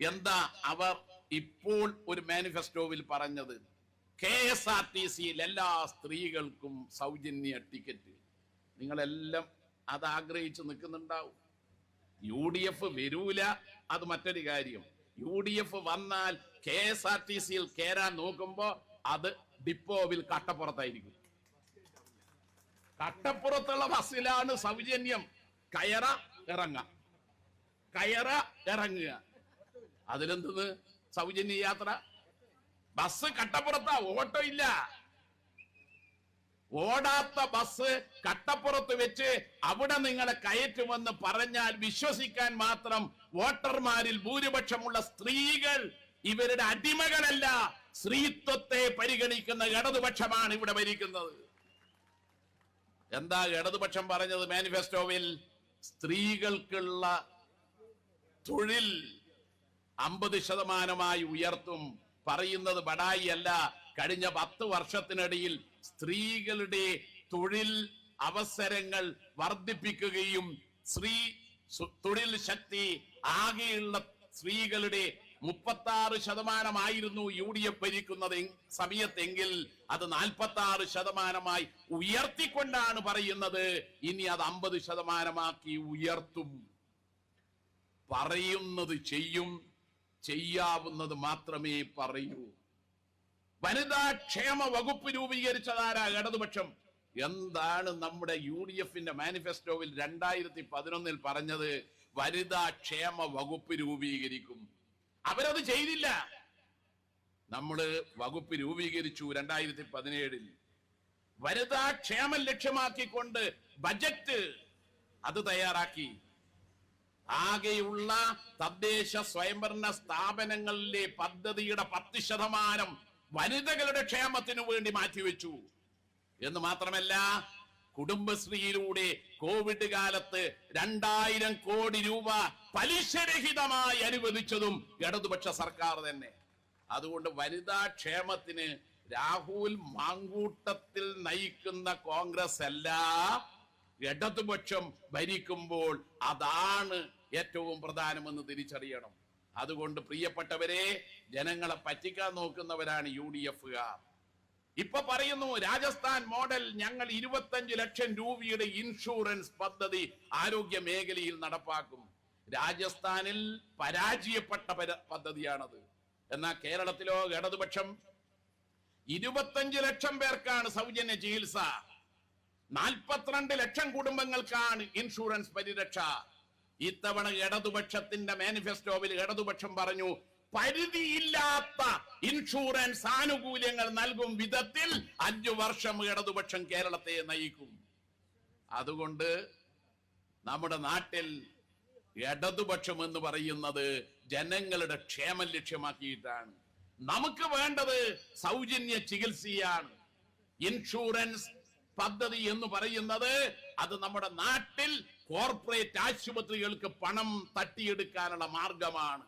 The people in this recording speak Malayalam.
എന്താ അവർ ഇപ്പോൾ ഒരു മാനിഫെസ്റ്റോവിൽ പറഞ്ഞത്? KSRTCയിൽ എല്ലാ സ്ത്രീകൾക്കും സൗജന്യ ടിക്കറ്റ്. നിങ്ങളെല്ലാം അത് ആഗ്രഹിച്ച് നിൽക്കുന്നുണ്ടാവും. UDF വരൂല, അത് മറ്റൊരു കാര്യം. UDF വന്നാൽ KSRTCയിൽ കയറാൻ നോക്കുമ്പോ അത് ഡിപ്പോവിൽ കട്ടപ്പുറത്തായിരിക്കും. കട്ടപ്പുറത്തുള്ള ബസ്സിലാണ് സൗജന്യം. കയറ ഇറങ്ങുക, കയറ ഇറങ്ങുക. അതിലെന്തെന്ന് സൗജന്യ യാത്ര? ബസ് കട്ടപ്പുറത്താ, ഓട്ടോ ഇല്ല. ഓടാത്ത ബസ് കട്ടപ്പുറത്ത് വെച്ച് അവിടെ നിങ്ങളെ കയറ്റുമെന്ന് പറഞ്ഞാൽ വിശ്വസിക്കാൻ മാത്രം വോട്ടർമാരിൽ ഭൂരിപക്ഷമുള്ള സ്ത്രീകൾ ഇവരുടെ അടിമകളല്ല, സ്ത്രീത്വത്തെ പരിഗണിക്കുന്ന ഇടതുപക്ഷമാണ് ഇവിടെ ഭരിക്കുന്നത്. എന്താ ഇടതുപക്ഷം പറഞ്ഞത് മാനിഫെസ്റ്റോവിൽ? സ്ത്രീകൾക്കുള്ള തൊഴിൽ 50% ഉയർത്തും. പറയുന്നത് ബടായി അല്ല. കഴിഞ്ഞ 10 വർഷത്തിനിടയിൽ സ്ത്രീകളുടെ തൊഴിൽ അവസരങ്ങൾ വർദ്ധിപ്പിക്കുകയും തൊഴിൽ ശക്തി ആകെയുള്ള സ്ത്രീകളുടെ 36% UDF ഭരിക്കുന്നത് സമയത്തെങ്കിൽ അത് 46% ഉയർത്തിക്കൊണ്ടാണ് പറയുന്നത്. ഇനി അത് 50% ഉയർത്തും. പറയുന്നത് ചെയ്യും, ചെയ്യാവുന്നത് മാത്രമേ പറയൂ. വനിതാ ക്ഷേമ വകുപ്പ് രൂപീകരിച്ചതാരാ? ഇടതുപക്ഷം. എന്താണ് നമ്മുടെ UDFന്റെ മാനിഫെസ്റ്റോവിൽ 2011 പറഞ്ഞത്? വനിതാ ക്ഷേമ വകുപ്പ് രൂപീകരിക്കും. അവരത് ചെയ്തില്ല. നമ്മള് വകുപ്പ് രൂപീകരിച്ചു 2017. വനിതാ ക്ഷേമം ലക്ഷ്യമാക്കിക്കൊണ്ട് ബജറ്റ് അത് തയ്യാറാക്കി. ആകെയുള്ള തദ്ദേശ സ്വയംഭരണ സ്ഥാപനങ്ങളിലെ പദ്ധതിയുടെ 10% വനിതകളുടെ ക്ഷേമത്തിനു വേണ്ടി മാറ്റിവെച്ചു. എന്ന് മാത്രമല്ല, കുടുംബശ്രീയിലൂടെ കോവിഡ് കാലത്ത് 2000 കോടി രൂപ പലിശരഹിതമായി അനുവദിച്ചതും ഇടതുപക്ഷ സർക്കാർ തന്നെ. അതുകൊണ്ട് വനിതാ ക്ഷേമത്തിന് രാഹുൽ മാങ്കൂട്ടത്തിൽ നയിക്കുന്ന കോൺഗ്രസ് അല്ല, ഇടതുപക്ഷം ഭരിക്കുമ്പോൾ അതാണ് ഏറ്റവും പ്രധാനമെന്ന് തിരിച്ചറിയണം. അതുകൊണ്ട് പ്രിയപ്പെട്ടവരെ, ജനങ്ങളെ പറ്റിക്കാൻ നോക്കുന്നവരാണ് UDFകാർ. ഇപ്പൊ പറയുന്നു രാജസ്ഥാൻ മോഡൽ, ഞങ്ങൾ 25 ലക്ഷം രൂപയുടെ ഇൻഷുറൻസ് പദ്ധതി ആരോഗ്യ മേഖലയിൽ നടപ്പാക്കും. രാജസ്ഥാനിൽ പരാജയപ്പെട്ട പദ്ധതിയാണത്. എന്നാൽ കേരളത്തിലോ ഇടതുപക്ഷം 25 ലക്ഷം പേർക്കാണ് സൗജന്യ ചികിത്സ, 42 ലക്ഷം കുടുംബങ്ങൾക്കാണ് ഇൻഷുറൻസ് പരിരക്ഷ. ഇത്തവണ ഇടതുപക്ഷത്തിന്റെ മാനിഫെസ്റ്റോവിൽ ഇടതുപക്ഷം പറഞ്ഞു പരിധിയില്ലാത്ത ഇൻഷുറൻസ് ആനുകൂല്യങ്ങൾ നൽകും വിധത്തിൽ 5 വർഷം ഇടതുപക്ഷം കേരളത്തെ നയിക്കും. അതുകൊണ്ട് നമ്മുടെ നാട്ടിൽ ഇടതുപക്ഷം എന്ന് പറയുന്നത് ജനങ്ങളുടെ ക്ഷേമം ലക്ഷ്യമാക്കിയിട്ടാണ്. നമുക്ക് വേണ്ടത് സൗജന്യ ചികിത്സയാണ്. ഇൻഷുറൻസ് പദ്ധതി എന്ന് പറയുന്നത് അത് നമ്മുടെ നാട്ടിൽ കോർപ്പറേറ്റ് ആശുപത്രികൾക്ക് പണം തട്ടിയെടുക്കാനുള്ള മാർഗമാണ്.